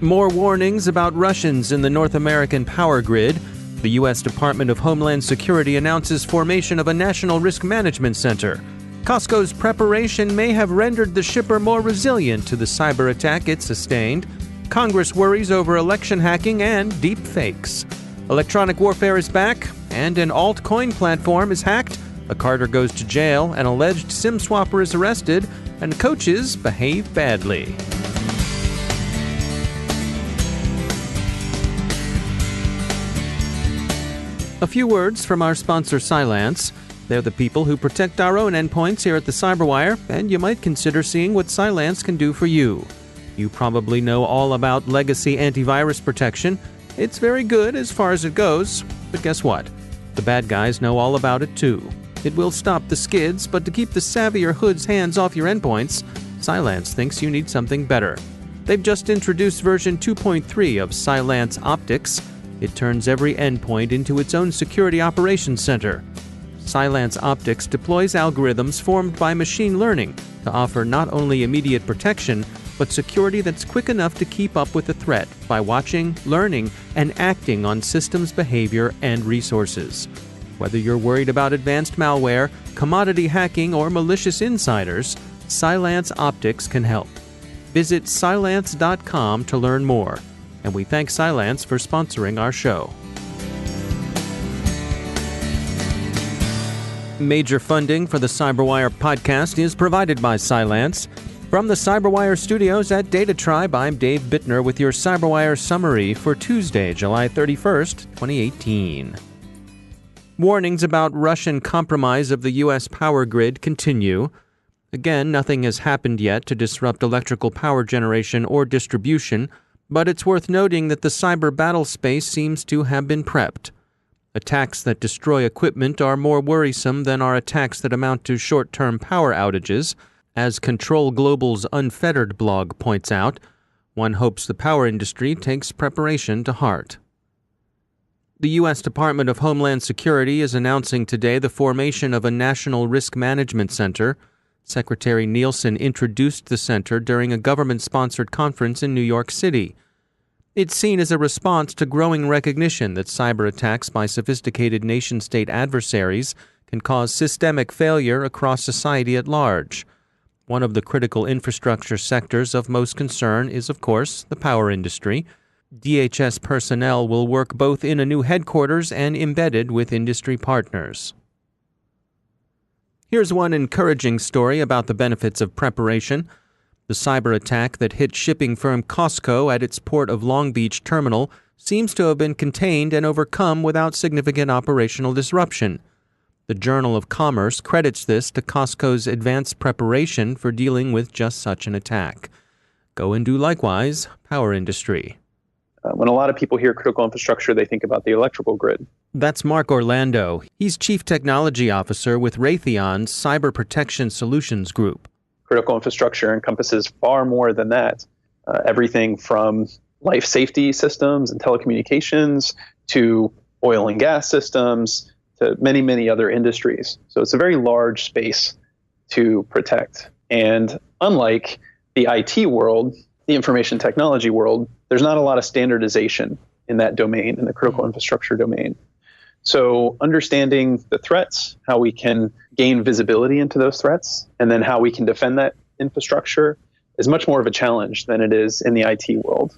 More warnings about Russians in the North American power grid. The U.S. Department of Homeland Security announces formation of a National Risk Management Center. Costco's preparation may have rendered the shipper more resilient to the cyber attack it sustained. Congress worries over election hacking and deep fakes. Electronic warfare is back, and an altcoin platform is hacked. A carder goes to jail, an alleged SIM swapper is arrested, and coaches behave badly. A few words from our sponsor, Cylance. They're the people who protect our own endpoints here at the CyberWire, and you might consider seeing what Cylance can do for you. You probably know all about legacy antivirus protection. It's very good as far as it goes, but guess what? The bad guys know all about it too. It will stop the skids, but to keep the savvier hoods hands off your endpoints, Cylance thinks you need something better. They've just introduced version 2.3 of Cylance Optics. It turns every endpoint into its own security operations center. Cylance Optics deploys algorithms formed by machine learning to offer not only immediate protection, but security that's quick enough to keep up with the threat by watching, learning, and acting on systems behavior and resources. Whether you're worried about advanced malware, commodity hacking, or malicious insiders, Cylance Optics can help. Visit Cylance.com to learn more. And we thank Cylance for sponsoring our show. Major funding for the CyberWire podcast is provided by Cylance. From the CyberWire studios at Data Tribe, I'm Dave Bittner with your CyberWire summary for Tuesday, July 31st, 2018. Warnings about Russian compromise of the U.S. power grid continue. Again, nothing has happened yet to disrupt electrical power generation or distribution, but it's worth noting that the cyber battle space seems to have been prepped. Attacks that destroy equipment are more worrisome than are attacks that amount to short-term power outages. As Control Global's Unfettered blog points out, one hopes the power industry takes preparation to heart. The U.S. Department of Homeland Security is announcing today the formation of a National Risk Management Center. Secretary Nielsen introduced the center during a government-sponsored conference in New York City. It's seen as a response to growing recognition that cyber attacks by sophisticated nation-state adversaries can cause systemic failure across society at large. One of the critical infrastructure sectors of most concern is, of course, the power industry. DHS personnel will work both in a new headquarters and embedded with industry partners. Here's one encouraging story about the benefits of preparation. The cyber attack that hit shipping firm Costco at its Port of Long Beach terminal seems to have been contained and overcome without significant operational disruption. The Journal of Commerce credits this to Costco's advanced preparation for dealing with just such an attack. Go and do likewise, power industry. When a lot of people hear critical infrastructure, they think about the electrical grid. That's Mark Orlando. He's Chief Technology Officer with Raytheon's Cyber Protection Solutions Group. Critical infrastructure encompasses far more than that. Everything from life safety systems and telecommunications to oil and gas systems to many, many other industries. So it's a very large space to protect. And unlike the IT world, the information technology world, there's not a lot of standardization in that domain, in the critical infrastructure domain. So understanding the threats, how we can gain visibility into those threats, and then how we can defend that infrastructure is much more of a challenge than it is in the IT world.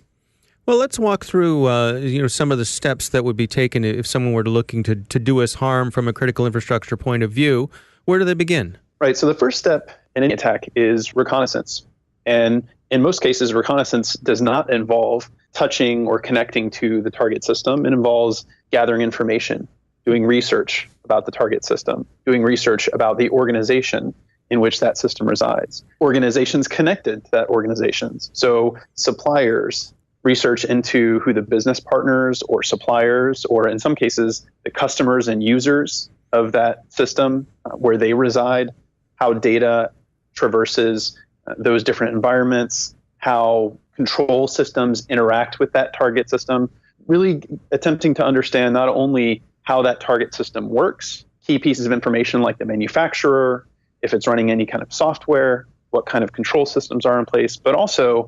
Well, let's walk through some of the steps that would be taken if someone were looking to do us harm from a critical infrastructure point of view. Where do they begin? Right. So the first step in any attack is reconnaissance. And in most cases, reconnaissance does not involve touching or connecting to the target system. It involves gathering information, doing research about the target system, doing research about the organization in which that system resides, organizations connected to that organizations. So suppliers, research into who the business partners or suppliers, or in some cases, the customers and users of that system, where they reside, how data traverses those different environments, how control systems interact with that target system, really attempting to understand not only how that target system works, key pieces of information like the manufacturer, if it's running any kind of software, what kind of control systems are in place, but also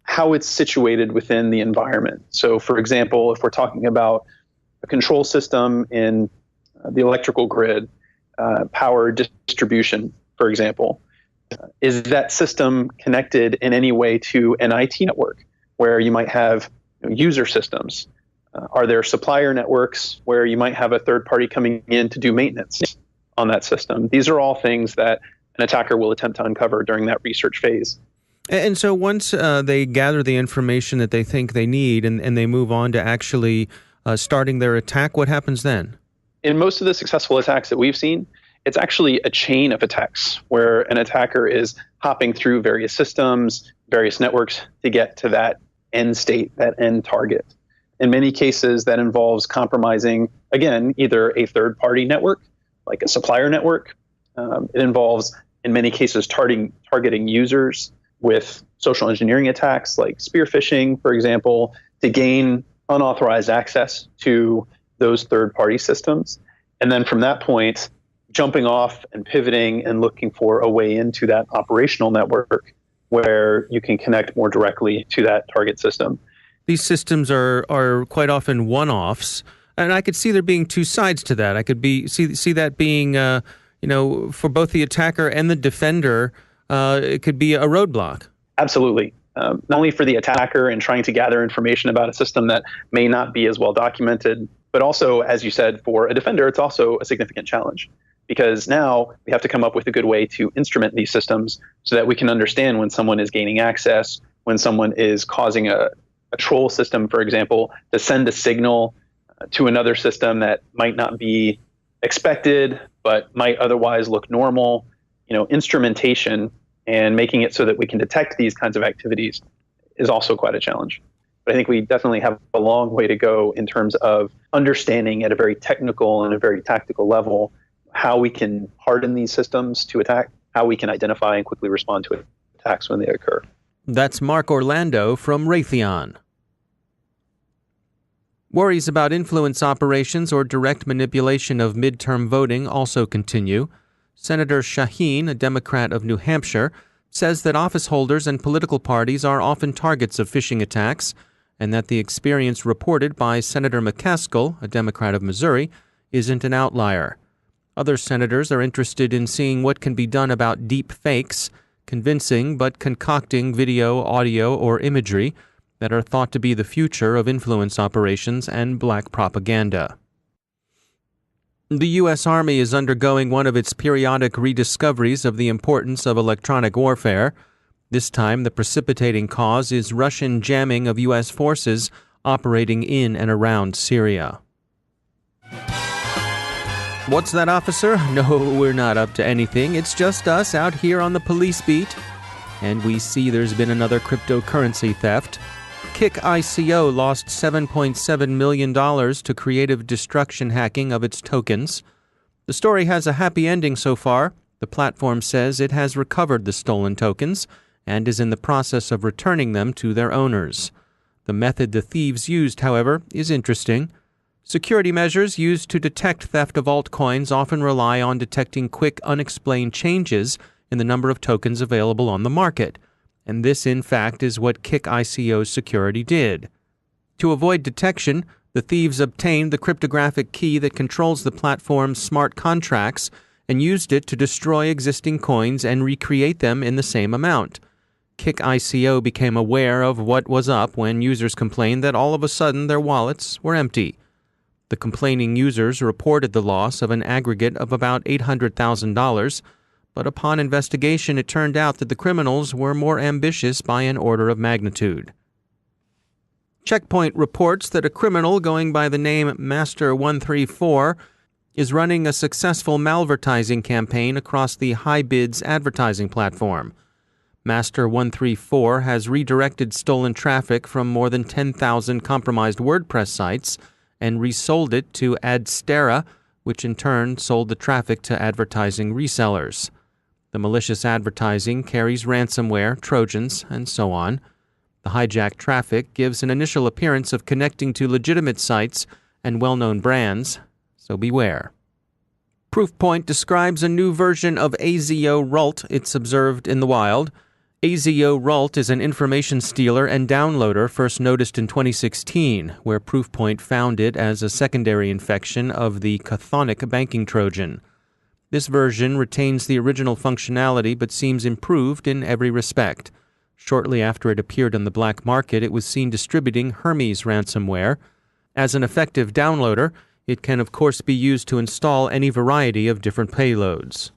how it's situated within the environment. So, for example, if we're talking about a control system in the electrical grid, power distribution, for example, is that system connected in any way to an IT network where you might have user systems? Are there supplier networks where you might have a third party coming in to do maintenance on that system? These are all things that an attacker will attempt to uncover during that research phase. And so once they gather the information that they think they need and they move on to actually starting their attack, what happens then? In most of the successful attacks that we've seen, it's actually a chain of attacks where an attacker is hopping through various systems, various networks to get to that end state, that end target. In many cases, that involves compromising, again, either a third-party network, like a supplier network. It involves, in many cases, targeting users with social engineering attacks like spear phishing, for example, to gain unauthorized access to those third-party systems. And then from that point, jumping off and pivoting and looking for a way into that operational network where you can connect more directly to that target system. These systems are quite often one-offs, and I could see there being two sides to that. I could see that being, for both the attacker and the defender, it could be a roadblock. Absolutely. Not only for the attacker and trying to gather information about a system that may not be as well documented, but also, as you said, for a defender, it's also a significant challenge. Because now we have to come up with a good way to instrument these systems so that we can understand when someone is gaining access, when someone is causing a troll system, for example, to send a signal to another system that might not be expected, but might otherwise look normal. Instrumentation and making it so that we can detect these kinds of activities is also quite a challenge. But I think we definitely have a long way to go in terms of understanding at a very technical and a very tactical level how we can harden these systems to attack, how we can identify and quickly respond to attacks when they occur. That's Mark Orlando from Raytheon. Worries about influence operations or direct manipulation of midterm voting also continue. Senator Shaheen, a Democrat of New Hampshire, says that office holders and political parties are often targets of phishing attacks, and that the experience reported by Senator McCaskill, a Democrat of Missouri, isn't an outlier. Other senators are interested in seeing what can be done about deep fakes, convincing but concocting video, audio, or imagery that are thought to be the future of influence operations and black propaganda. The U.S. Army is undergoing one of its periodic rediscoveries of the importance of electronic warfare. This time, the precipitating cause is Russian jamming of U.S. forces operating in and around Syria. What's that, officer? No, we're not up to anything. It's just us out here on the police beat. And we see there's been another cryptocurrency theft. Kick ICO lost $7.7 million to creative destruction hacking of its tokens. The story has a happy ending so far. The platform says it has recovered the stolen tokens and is in the process of returning them to their owners. The method the thieves used, however, is interesting. Security measures used to detect theft of altcoins often rely on detecting quick, unexplained changes in the number of tokens available on the market. And this, in fact, is what Kick ICO's security did. To avoid detection, the thieves obtained the cryptographic key that controls the platform's smart contracts and used it to destroy existing coins and recreate them in the same amount. Kick ICO became aware of what was up when users complained that all of a sudden their wallets were empty. The complaining users reported the loss of an aggregate of about $800,000, but upon investigation it turned out that the criminals were more ambitious by an order of magnitude. Checkpoint reports that a criminal going by the name Master134 is running a successful malvertising campaign across the HighBids advertising platform. Master134 has redirected stolen traffic from more than 10,000 compromised WordPress sites and resold it to Adstera, which in turn sold the traffic to advertising resellers. The malicious advertising carries ransomware, Trojans, and so on. The hijacked traffic gives an initial appearance of connecting to legitimate sites and well-known brands, so beware. Proofpoint describes a new version of AZO Rult it's observed in the wild. AZO-RULT is an information stealer and downloader first noticed in 2016, where Proofpoint found it as a secondary infection of the Chthonic banking Trojan. This version retains the original functionality but seems improved in every respect. Shortly after it appeared on the black market, it was seen distributing Hermes ransomware. As an effective downloader, it can of course be used to install any variety of different payloads.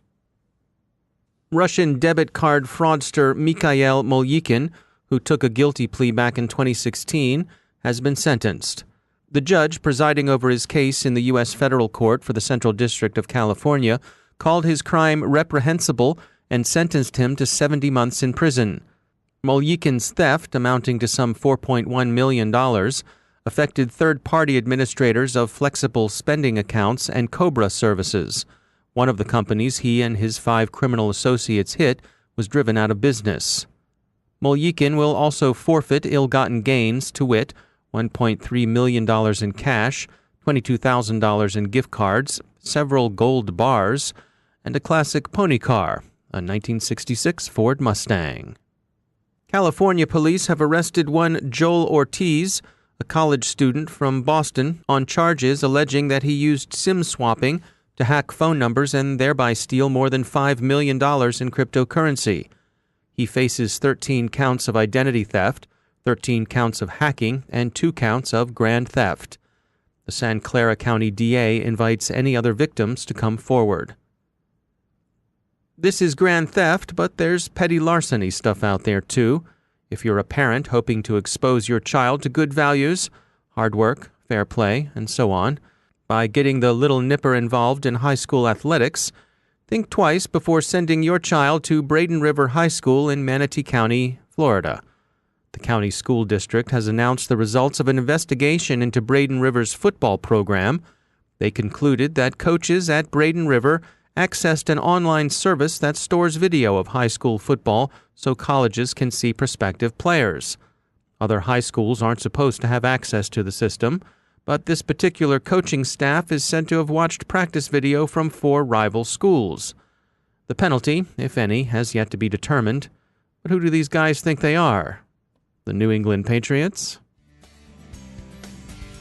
Russian debit card fraudster Mikhail Molyikin, who took a guilty plea back in 2016, has been sentenced. The judge presiding over his case in the U.S. Federal Court for the Central District of California called his crime reprehensible and sentenced him to 70 months in prison. Molyikin's theft, amounting to some $4.1 million, affected third-party administrators of flexible spending accounts and COBRA services. One of the companies he and his 5 criminal associates hit was driven out of business. Molyikin will also forfeit ill-gotten gains, to wit, $1.3 million in cash, $22,000 in gift cards, several gold bars, and a classic pony car, a 1966 Ford Mustang. California police have arrested one Joel Ortiz, a college student from Boston, on charges alleging that he used SIM swapping to hack phone numbers and thereby steal more than $5 million in cryptocurrency. He faces 13 counts of identity theft, 13 counts of hacking, and 2 counts of grand theft. The San Clara County DA invites any other victims to come forward. This is grand theft, but there's petty larceny stuff out there too. If you're a parent hoping to expose your child to good values, hard work, fair play, and so on, by getting the little nipper involved in high school athletics, think twice before sending your child to Braden River High School in Manatee County, Florida. The county school district has announced the results of an investigation into Braden River's football program. They concluded that coaches at Braden River accessed an online service that stores video of high school football so colleges can see prospective players. Other high schools aren't supposed to have access to the system, but this particular coaching staff is said to have watched practice video from 4 rival schools. The penalty, if any, has yet to be determined. But who do these guys think they are? The New England Patriots?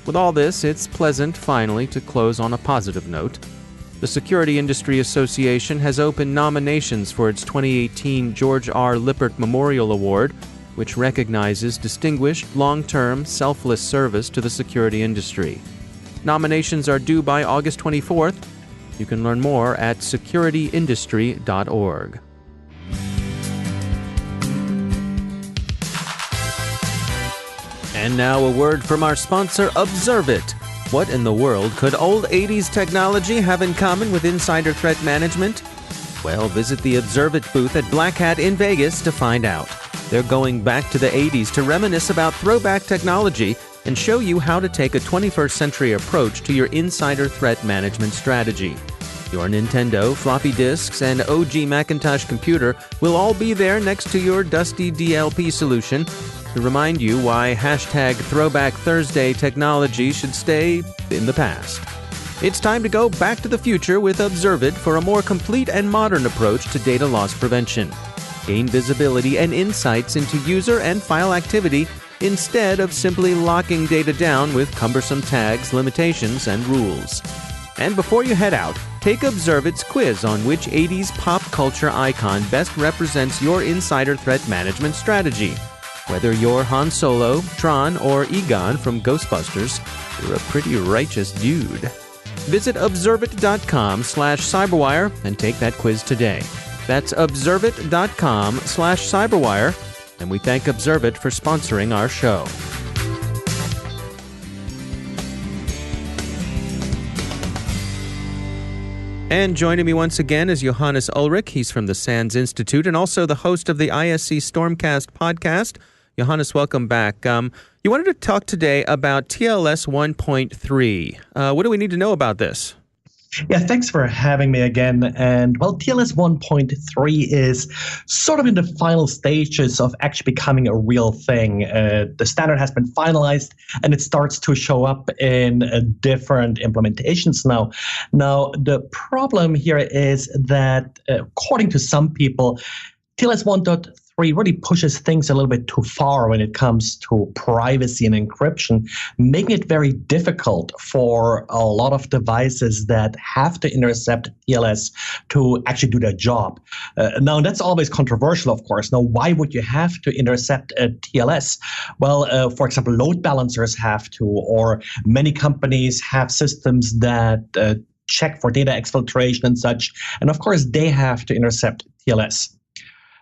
With all this, it's pleasant, finally, to close on a positive note. The Security Industry Association has opened nominations for its 2018 George R. Lippert Memorial Award, which recognizes distinguished, long-term, selfless service to the security industry. Nominations are due by August 24th. You can learn more at securityindustry.org. And now a word from our sponsor, Observit. What in the world could old 80s technology have in common with insider threat management? Well, visit the Observit booth at Black Hat in Vegas to find out. They're going back to the 80s to reminisce about throwback technology and show you how to take a 21st century approach to your insider threat management strategy. Your Nintendo, floppy disks, and OG Macintosh computer will all be there next to your dusty DLP solution to remind you why #Throwback Thursday technology should stay in the past. It's time to go back to the future with Observit for a more complete and modern approach to data loss prevention. Gain visibility and insights into user and file activity instead of simply locking data down with cumbersome tags, limitations, and rules. And before you head out, take Observit's quiz on which 80s pop culture icon best represents your insider threat management strategy. Whether you're Han Solo, Tron, or Egon from Ghostbusters, you're a pretty righteous dude. Visit observit.com/cyberwire and take that quiz today. That's observit.com/cyberwire, and we thank Observit for sponsoring our show. And joining me once again is Johannes Ullrich. He's from the SANS Institute and also the host of the ISC Stormcast podcast. Johannes, welcome back. You wanted to talk today about TLS 1.3. What do we need to know about this? Yeah, thanks for having me again. And well, TLS 1.3 is sort of in the final stages of actually becoming a real thing. The standard has been finalized and it starts to show up in different implementations now. Now, the problem here is that according to some people, TLS 1.3 really pushes things a little bit too far when it comes to privacy and encryption, making it very difficult for a lot of devices that have to intercept TLS to actually do their job. Now, that's always controversial, of course. Now, why would you have to intercept a TLS? Well, for example, load balancers have to, or many companies have systems that check for data exfiltration and such. And of course, they have to intercept TLS.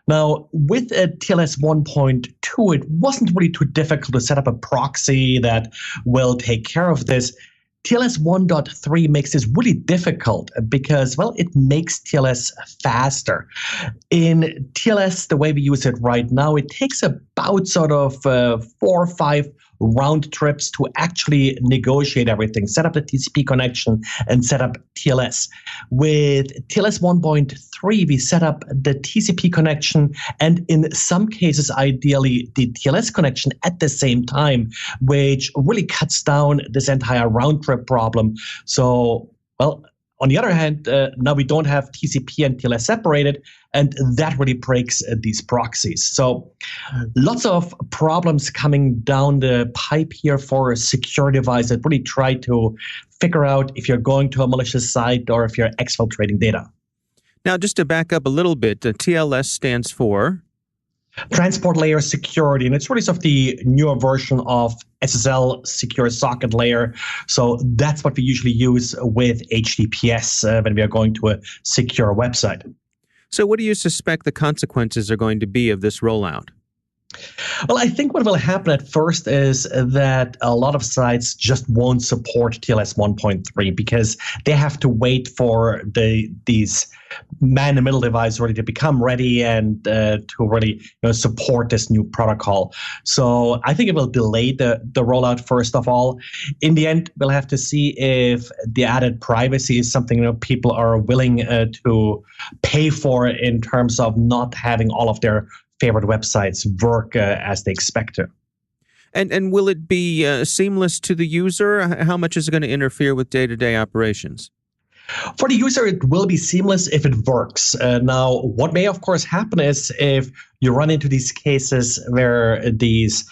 Now, with TLS 1.2, it wasn't really too difficult to set up a proxy that will take care of this. TLS 1.3 makes this really difficult because, well, it makes TLS faster. In TLS, the way we use it right now, it takes about sort of 4 or 5 round trips to actually negotiate everything, set up the TCP connection, and set up TLS. With TLS 1.3, we set up the TCP connection and in some cases, ideally, the TLS connection at the same time, which really cuts down this entire round trip problem. So, well, on the other hand, now we don't have TCP and TLS separated, and that really breaks these proxies. So lots of problems coming down the pipe here for a secure device that really try to figure out if you're going to a malicious site or if you're exfiltrating data. Now, just to back up a little bit, TLS stands for? Transport Layer Security, and it's really sort of the newer version of SSL Secure Socket Layer. So that's what we usually use with HTTPS when we are going to a secure website. So what do you suspect the consequences are going to be of this rollout? Well, I think what will happen at first is that a lot of sites just won't support TLS 1.3 because they have to wait for these man-in-the-middle devices really to become ready and to really support this new protocol. So I think it will delay the rollout first of all. In the end, we'll have to see if the added privacy is something people are willing to pay for in terms of not having all of their favorite websites work as they expect to. And will it be seamless to the user? How much is it going to interfere with day-to-day operations? For the user, it will be seamless if it works. Now, what may, of course, happen is if you run into these cases where these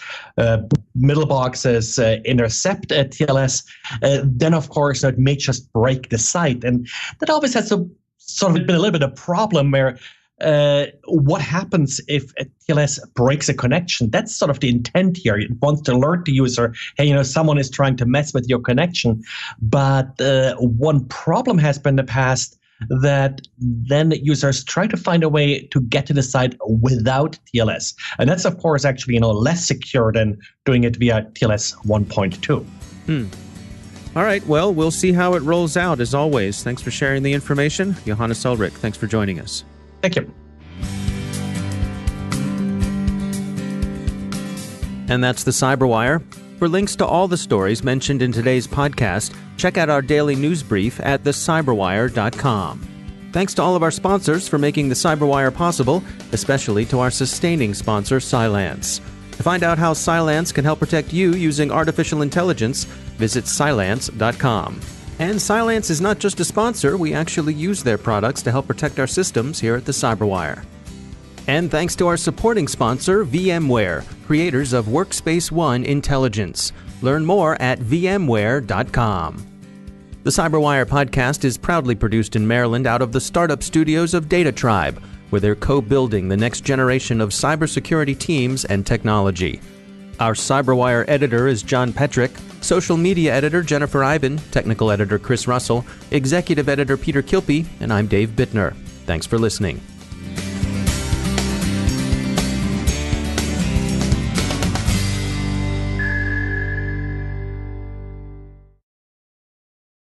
middle boxes intercept TLS, then, of course, it may just break the site. And that always has sort of been a little bit of a problem where what happens if a TLS breaks a connection? That's sort of the intent here. It wants to alert the user, hey, someone is trying to mess with your connection. But one problem has been in the past that then users try to find a way to get to the site without TLS. And that's, of course, actually less secure than doing it via TLS 1.2. All right, well, we'll see how it rolls out. As always, thanks for sharing the information. Johannes Ullrich, thanks for joining us. Thank you. And that's the CyberWire. For links to all the stories mentioned in today's podcast, check out our daily news brief at thecyberwire.com. Thanks to all of our sponsors for making the CyberWire possible, especially to our sustaining sponsor, Cylance. To find out how Cylance can help protect you using artificial intelligence, visit Cylance.com. And Cylance is not just a sponsor, we actually use their products to help protect our systems here at the CyberWire. And thanks to our supporting sponsor, VMware, creators of Workspace ONE Intelligence. Learn more at vmware.com. The CyberWire podcast is proudly produced in Maryland out of the startup studios of Data Tribe, where they're co-building the next generation of cybersecurity teams and technology. Our CyberWire editor is John Petrick, social media editor Jennifer Iben, technical editor Chris Russell, executive editor Peter Kilpie, and I'm Dave Bittner. Thanks for listening.